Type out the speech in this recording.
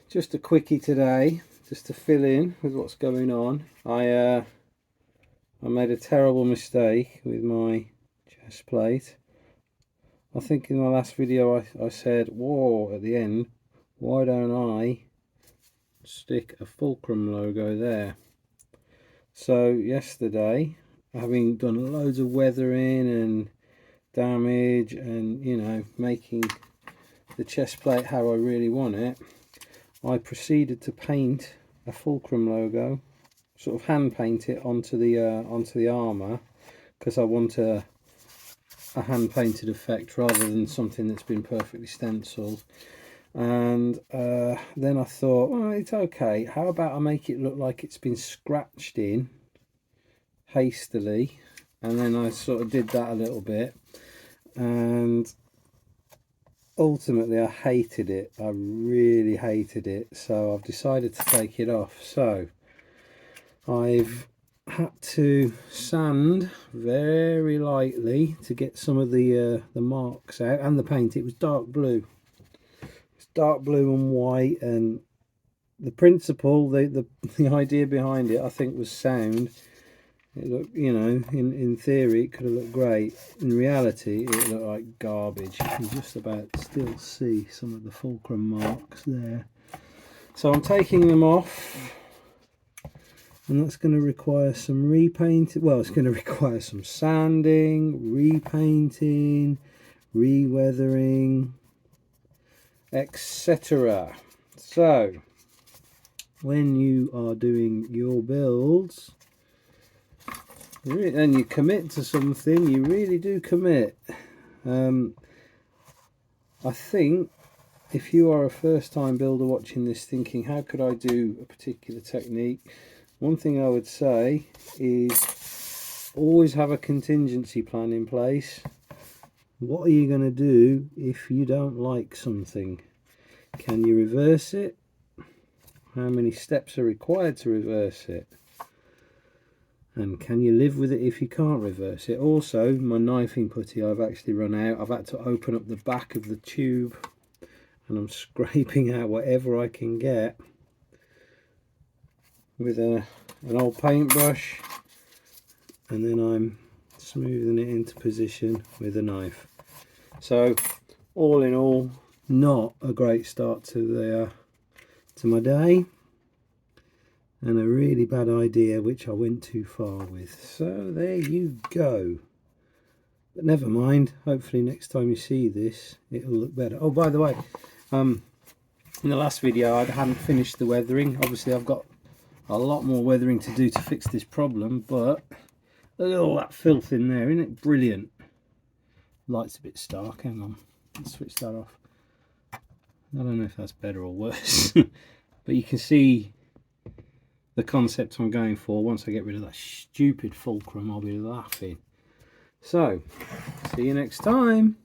just a quickie today, just to fill in with what's going on. I made a terrible mistake with my chest plate. I think in my last video I said, whoa, at the end, why don't I stick a fulcrum logo there? So yesterday, having done loads of weathering and damage and, you know, making the chest plate how I really want it, I proceeded to paint a fulcrum logo, sort of hand paint it onto the Armour, because I want a hand painted effect rather than something that's been perfectly stenciled. And then I thought, well, it's okay, how about I make it look like it's been scratched in hastily. And then I sort of did that a little bit, and ultimately I hated it. I really hated it, so I've decided to take it off. So I've had to sand very lightly to get some of the marks out, and the paint, it was dark blue. It's dark blue and white, and the principle, the idea behind it, I think was sound. It looked, you know, in theory it could have looked great. In reality it looked like garbage. You can just about still see some of the fulcrum marks there. So I'm taking them off, and that's going to require some repainting. Well, it's going to require some sanding, repainting, re-weathering, etc. So when you are doing your builds and you commit to something, you really do commit. I think if you are a first time builder watching this thinking, how could I do a particular technique, one thing I would say is always have a contingency plan in place. What are you going to do if you don't like something? Can you reverse it? How many steps are required to reverse it? And can you live with it if you can't reverse it? Also, my knifing putty, I've actually run out. I've had to open up the back of the tube, and I'm scraping out whatever I can get with an old paintbrush, and then I'm smoothing it into position with a knife. So all in all, not a great start to my day, and a really bad idea which I went too far with. So there you go. But never mind, hopefully next time you see this it'll look better. Oh, by the way, in the last video I hadn't finished the weathering. Obviously I've got a lot more weathering to do to fix this problem, but look at all that filth in there, isn't it brilliant? Light's a bit stark, hang on, let's switch that off. I don't know if that's better or worse, but you can see the concept I'm going for. Once I get rid of that stupid fulcrum, I'll be laughing. So, see you next time.